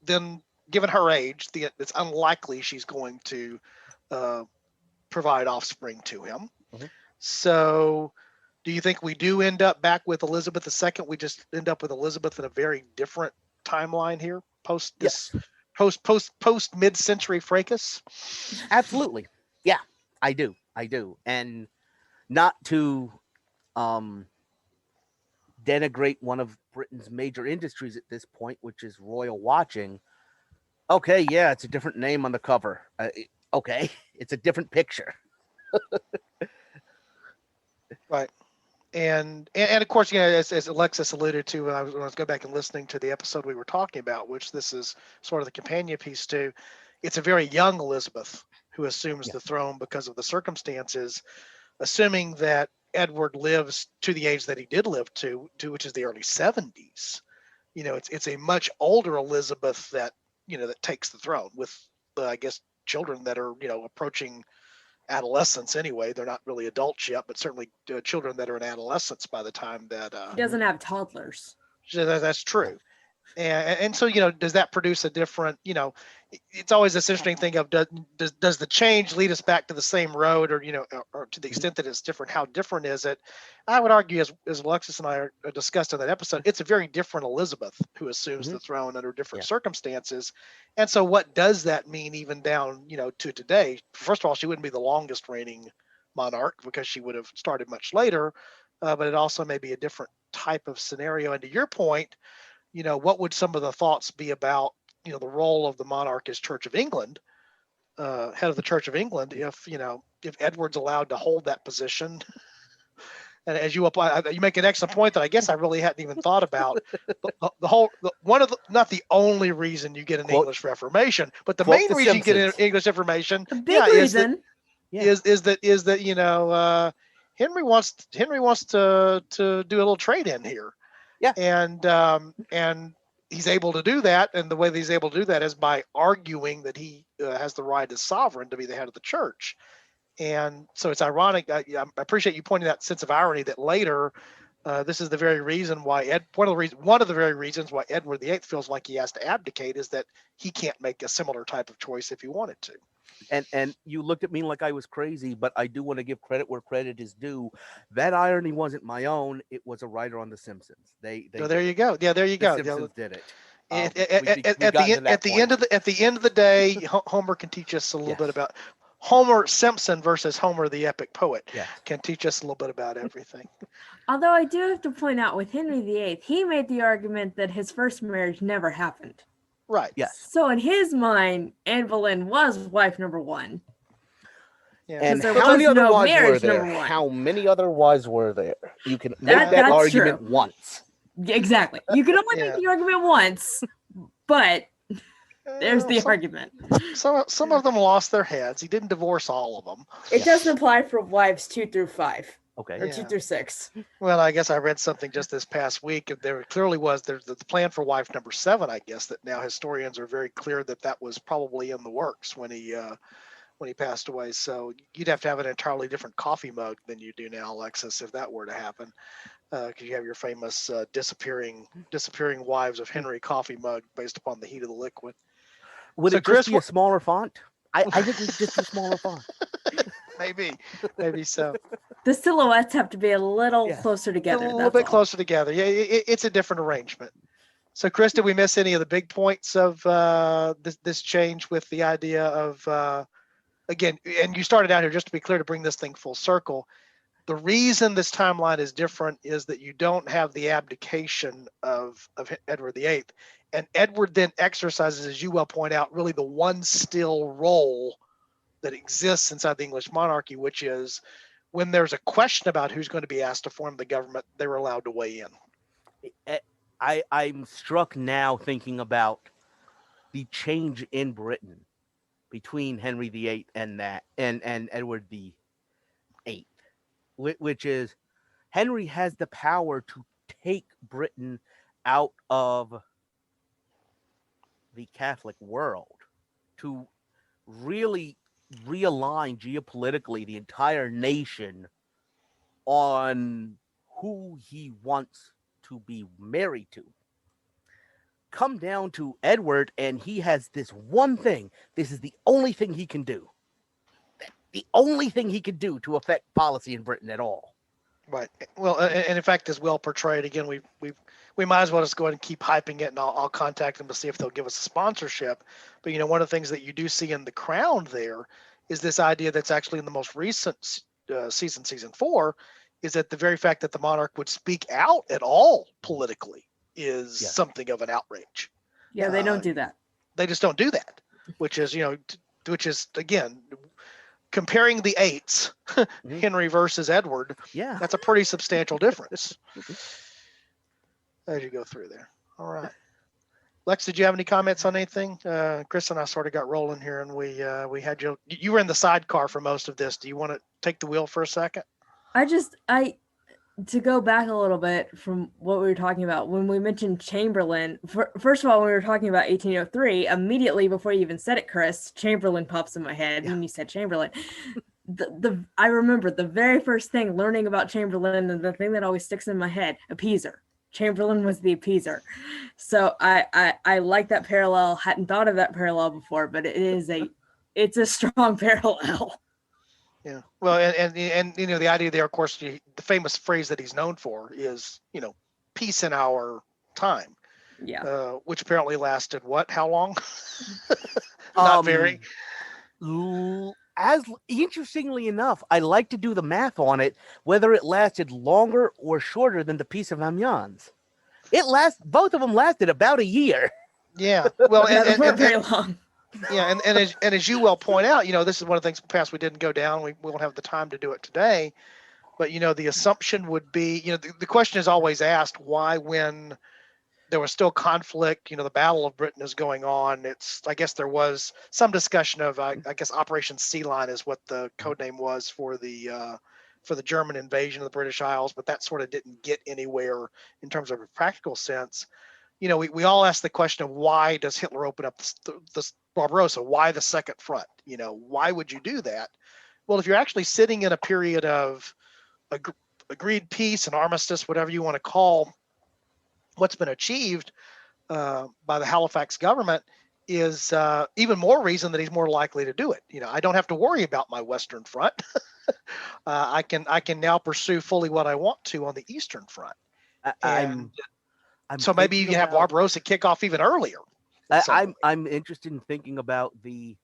then, given her age, it's unlikely she's going to provide offspring to him? Mm-hmm. So do you think we do end up back with Elizabeth II? We just end up with Elizabeth in a very different timeline here post mid-century fracas? Absolutely. Yeah, I do. And not to denigrate one of Britain's major industries at this point, which is royal watching. Okay, yeah, it's a different name on the cover. Okay, it's a different picture. Right. And of course, as Alexis alluded to, when I was going back and listening to the episode we were talking about, which this is sort of the companion piece to, it's a very young Elizabeth who assumes the throne because of the circumstances, assuming that Edward lives to the age that he did live to which is the early 70s. It's a much older Elizabeth that takes the throne with, I guess, children that are approaching adolescence anyway. They're not really adults yet, but certainly children that are in adolescence by the time that He doesn't have toddlers. that's true. And so, does that produce a different, it's always this interesting thing of does the change lead us back to the same road, or, or to the extent that it's different, how different is it? I would argue, as Alexis and I are discussed in that episode, it's a very different Elizabeth who assumes the throne under different circumstances. And so what does that mean even down, to today? First of all, she wouldn't be the longest reigning monarch because she would have started much later, but it also may be a different type of scenario. And to your point, what would some of the thoughts be about, the role of the monarch as Church of England, head of the Church of England, if Edward's allowed to hold that position? And as you apply, you make an excellent point that I guess I really hadn't even thought about. Not the only reason you get an English Reformation, but the main reason you get an English Reformation, the big reason is that Henry wants to do a little trade in here. Yeah. And he's able to do that. And the way that he's able to do that is by arguing that he has the right as sovereign to be the head of the church. And so it's ironic. I appreciate you pointing that sense of irony that later, this is the very reason why one of the very reasons why Edward VIII feels like he has to abdicate is that he can't make a similar type of choice if he wanted to. And you looked at me like I was crazy, but I do want to give credit where credit is due. That irony wasn't my own; it was a writer on The Simpsons. There you go. Yeah, there you go. The Simpsons did it. At the end of the day, Homer can teach us a little bit about Homer Simpson versus Homer the epic poet. Can teach us a little bit about everything. Although I do have to point out, with Henry VIII, he made the argument that his first marriage never happened. Right. Yes. So in his mind, Anne Boleyn was wife number one. Yeah. And there how many was other no wives were marriage there? number one. How many other wives were there? You can make that that's argument true. once. Exactly. You can only make the argument once, but there's the argument. Some of them lost their heads. He didn't divorce all of them. It doesn't apply for wives 2 through 5 Okay. or 2 through 6. Well, I guess I read something just this past week. There clearly was there's the plan for wife number 7. I guess that now historians are very clear that was probably in the works when he passed away. So you'd have to have an entirely different coffee mug than you do now, Alexis, if that were to happen. Because you have your famous disappearing wives of Henry coffee mug based upon the heat of the liquid. Would So it just Chris, be a smaller font? I think it's just a smaller font. Maybe so. The silhouettes have to be a little closer together. A little bit closer together. Yeah, it's a different arrangement. So, Chris, did we miss any of the big points of this change with the idea of, again, and you started out here, just to be clear, to bring this thing full circle, the reason this timeline is different is that you don't have the abdication of Edward VIII. And Edward then exercises, as you well point out, really the one still role that exists inside the English monarchy, which is when there's a question about who's going to be asked to form the government, they're allowed to weigh in. I'm struck now thinking about the change in Britain between Henry VIII and Edward VIII, which is Henry has the power to take Britain out of the Catholic world, to really realign geopolitically the entire nation on who he wants to be married to. Come down to Edward, and he has this one thing. This is the only thing he can do. The only thing he can do to affect policy in Britain at all. Right. Well, and in fact, as well portrayed, again, we might as well just go ahead and keep hyping it, and I'll contact them to see if they'll give us a sponsorship. But, one of the things that you do see in The Crown there is this idea that's actually in the most recent season 4, is that the very fact that the monarch would speak out at all politically is something of an outrage. Yeah, they don't do that. They just don't do that, which is, again, comparing the eights, Henry versus Edward, that's a pretty substantial difference as you go through there. All right. Lex, did you have any comments on anything? Chris and I sort of got rolling here, and we had you were in the sidecar for most of this. Do you want to take the wheel for a second? To go back a little bit from what we were talking about, when we mentioned Chamberlain, first of all, when we were talking about 1803, immediately before you even said it, Chris, Chamberlain pops in my head when you said Chamberlain. I remember the very first thing learning about Chamberlain, and the thing that always sticks in my head, appeaser. Chamberlain was the appeaser. So I like that parallel. Hadn't thought of that parallel before, but it's a strong parallel. Yeah. Well, and the idea there, of course, the famous phrase that he's known for is, peace in our time. Yeah. Which apparently lasted what? How long? Not very. As interestingly enough, I like to do the math on it, whether it lasted longer or shorter than the Peace of Amiens. Both of them lasted about a year. Yeah. Well, and very long. Yeah, and as you well point out, this is one of the things in the past we didn't go down. We won't have the time to do it today. But the assumption would be, the question is always asked, why when there was still conflict, the Battle of Britain is going on. I guess there was some discussion of, I guess Operation Sea Lion is what the code name was for the German invasion of the British Isles, but that sort of didn't get anywhere in terms of a practical sense. We all ask the question of why does Hitler open up this Barbarossa? Why the second front? Why would you do that? Well, if you're actually sitting in a period of agreed peace and armistice, whatever you want to call what's been achieved by the Halifax government, is even more reason that he's more likely to do it. I don't have to worry about my Western front. I can now pursue fully what I want to on the Eastern front. So maybe you can have Barbarossa kick off even earlier. I'm interested in thinking about the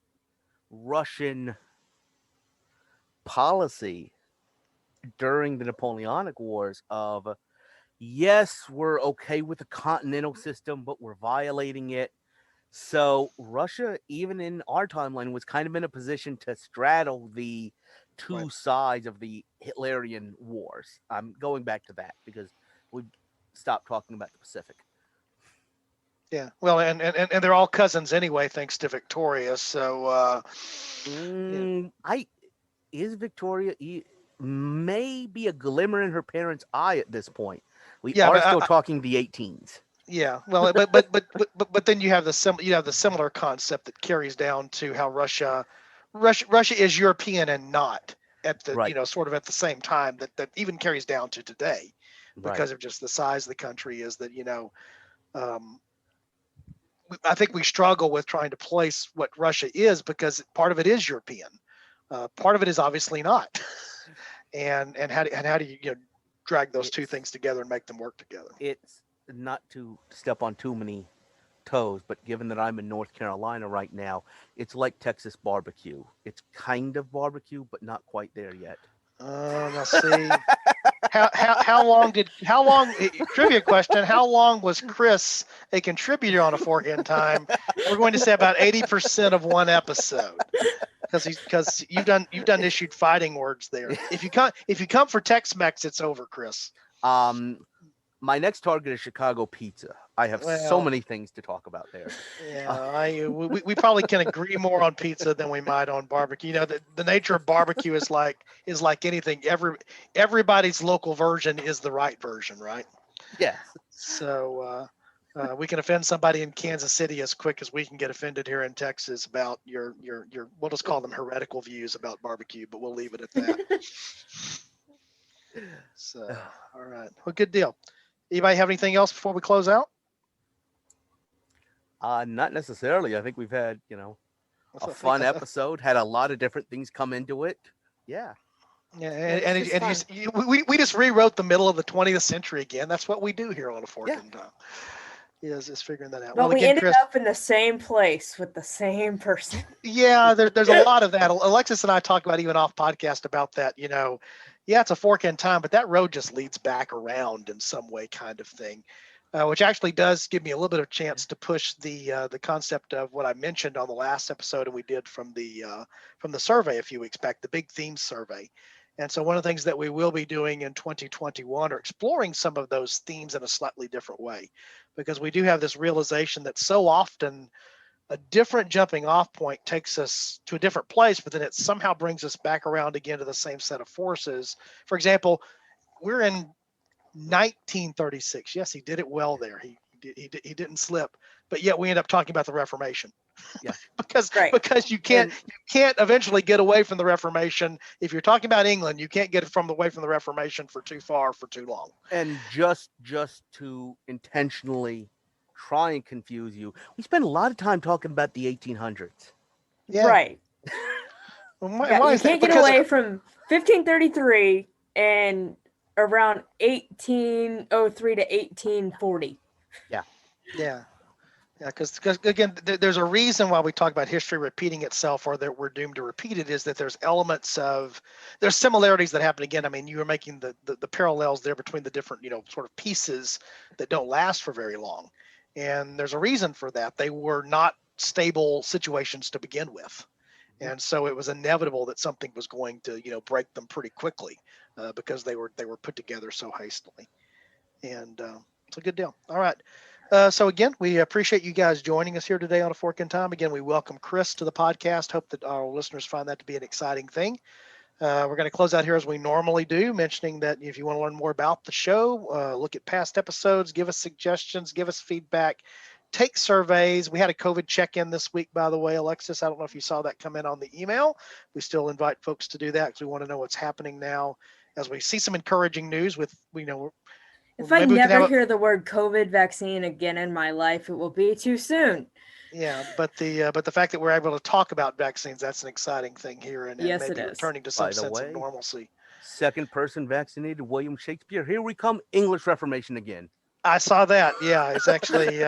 Russian policy during the Napoleonic Wars of, yes, we're okay with the continental system, but we're violating it. So Russia, even in our timeline, was kind of in a position to straddle the two sides of the Hitlerian wars. I'm going back to that because we stopped talking about the Pacific. Yeah, well, and they're all cousins anyway, thanks to Victoria. So, is Victoria maybe a glimmer in her parents' eye at this point? We are still talking the 18s. Yeah, well, but then you have the similar concept that carries down to how Russia is European and not at the sort of at the same time that even carries down to today because of just the size of the country is that I think we struggle with trying to place what Russia is because part of it is European, part of it is obviously not, and how do you drag those two things together and make them work together? It's not to step on too many toes, but given that I'm in North Carolina right now, it's like Texas barbecue. It's kind of barbecue, but not quite there yet. Now see, how long? Trivia question: how long was Chris a contributor on A Fork in Time? We're going to say about 80% of one episode, because you've done issued fighting words there. If you come for Tex-Mex, it's over, Chris. My next target is Chicago pizza. I have so many things to talk about there. Yeah, we probably can agree more on pizza than we might on barbecue. The nature of barbecue is like anything. Everybody's local version is the right version, right? Yeah. So we can offend somebody in Kansas City as quick as we can get offended here in Texas about your we'll just call them heretical views about barbecue, but we'll leave it at that. So, all right. Well, good deal. Anybody have anything else before we close out? Not necessarily. I think we've had, a fun episode, had a lot of different things come into it. Yeah. Yeah, and we just rewrote the middle of the 20th century again. That's what we do here on A Fork in Time. Is figuring that out. But we ended up in the same place with the same person. Yeah, there's a lot of that. Alexis and I talked about even off podcast about that, it's a fork in time, but that road just leads back around in some way kind of thing, which actually does give me a little bit of chance to push the concept of what I mentioned on the last episode and we did from the survey a few weeks back, the big themes survey. And so one of the things that we will be doing in 2021 are exploring some of those themes in a slightly different way, because we do have this realization that so often a different jumping off point takes us to a different place, but then it somehow brings us back around again to the same set of forces. For example, we're in 1936. Yes, he did it well there. He He didn't slip, but yet we end up talking about the Reformation. Yeah. because you can't eventually get away from the Reformation. If you're talking about England, you can't get away from the Reformation for too long. And just to intentionally try and confuse you, we spend a lot of time talking about the 1800s. Yeah. Right. Why you can't get away from 1533 and around 1803 to 1840. Yeah, because again, there's a reason why we talk about history repeating itself, or that we're doomed to repeat it, is that there's similarities that happen again. I mean, you were making the parallels there between the different, sort of pieces that don't last for very long. And there's a reason for that. They were not stable situations to begin with. And so it was inevitable that something was going to, break them pretty quickly because they were put together so hastily. And it's a good deal. All right. So again, we appreciate you guys joining us here today on A Fork in Time. Again, we welcome Chris to the podcast. Hope that our listeners find that to be an exciting thing. We're going to close out here as we normally do, mentioning that if you want to learn more about the show, look at past episodes, give us suggestions, give us feedback, take surveys. We had a COVID check-in this week, by the way, Alexis. I don't know if you saw that come in on the email. We still invite folks to do that because we want to know what's happening now as we see some encouraging news with, if I never hear the word COVID vaccine again in my life, it will be too soon. Yeah, but the fact that we're able to talk about vaccines, that's an exciting thing here, and yes, maybe returning to some sense of normalcy. Second person vaccinated, William Shakespeare. Here we come, English Reformation again. I saw that. Yeah, it's actually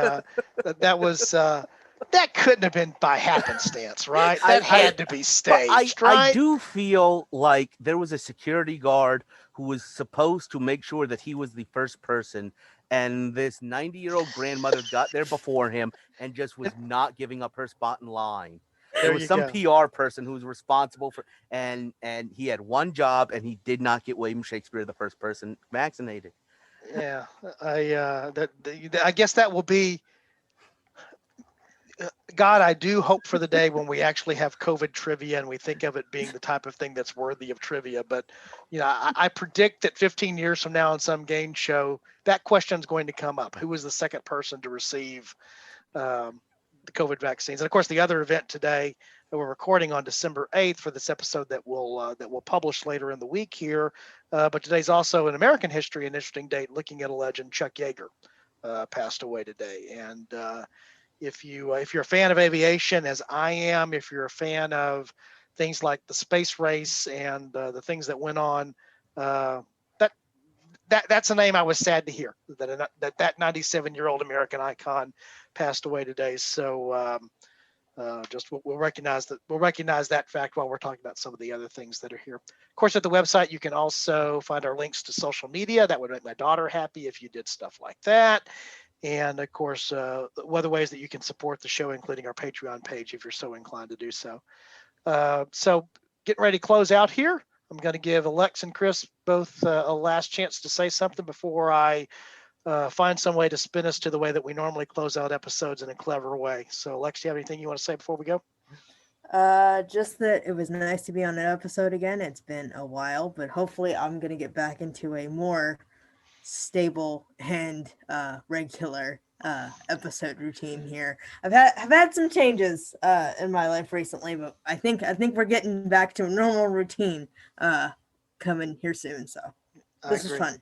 that couldn't have been by happenstance, right? That had to be staged, right? I do feel like there was a security guard who was supposed to make sure that he was the first person, and this 90-year-old grandmother got there before him and just was not giving up her spot in line. There was some PR person who was responsible for, and he had one job, and he did not get William Shakespeare the first person vaccinated. Yeah, I guess that will be. God, I do hope for the day when we actually have COVID trivia and we think of it being the type of thing that's worthy of trivia. But, I predict that 15 years from now on some game show, that question is going to come up. Who was the second person to receive the COVID vaccines? And of course, the other event today that we're recording on December 8th for this episode that we'll publish later in the week here. But today's also in American history an interesting date, looking at a legend. Chuck Yeager passed away today. And if you're a fan of aviation, as I am, if you're a fan of things like the space race and the things that went on, that's a name I was sad to hear, that 97-year-old American icon passed away today. So just we'll recognize that fact while we're talking about some of the other things that are here. Of course, at the website, you can also find our links to social media. That would make my daughter happy if you did stuff like that. And of course, other ways that you can support the show, including our Patreon page, if you're so inclined to do so. So getting ready to close out here. I'm going to give Alex and Chris both a last chance to say something before I find some way to spin us to the way that we normally close out episodes in a clever way. So Alex, do you have anything you want to say before we go? Just that it was nice to be on an episode again. It's been a while, but hopefully I'm going to get back into a more stable and regular episode routine here. I've had some changes in my life recently, but I think we're getting back to a normal routine coming here soon. So this is fun.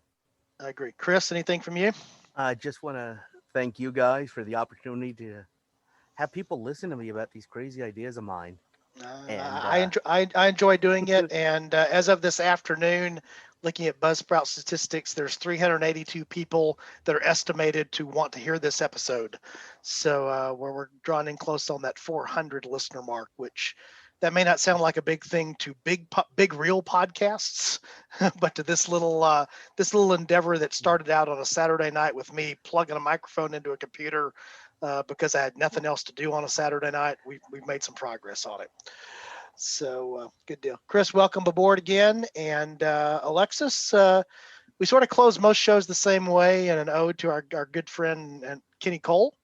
I agree. Chris, anything from you? I just want to thank you guys for the opportunity to have people listen to me about these crazy ideas of mine. I enjoy doing it, and as of this afternoon, looking at Buzzsprout statistics, there's 382 people that are estimated to want to hear this episode. So we're drawing in close on that 400 listener mark, which that may not sound like a big thing to big real podcasts, but to this little endeavor that started out on a Saturday night with me plugging a microphone into a computer because I had nothing else to do on a Saturday night, we've made some progress on it. So good deal. Chris, welcome aboard again. And Alexis, we sort of close most shows the same way, and an ode to our good friend and Kenny Cole.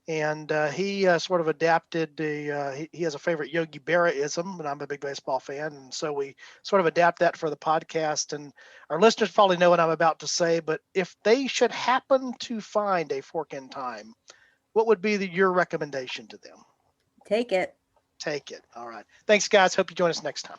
And he sort of adapted he has a favorite Yogi Berra-ism, and I'm a big baseball fan, and so we sort of adapt that for the podcast. And our listeners probably know what I'm about to say, but if they should happen to find a fork in time, what would be your recommendation to them? Take it. Take it. All right. Thanks, guys. Hope you join us next time.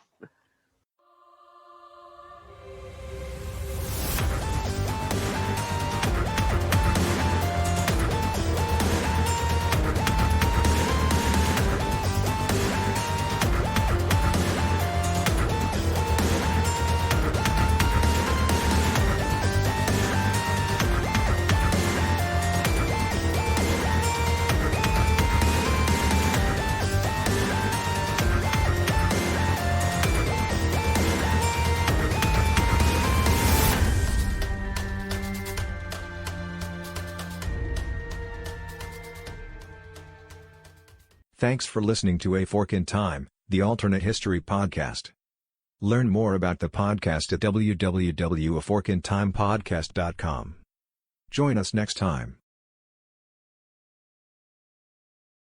Thanks for listening to A Fork in Time, the alternate history podcast. Learn more about the podcast at www.aforkintimepodcast.com. Join us next time.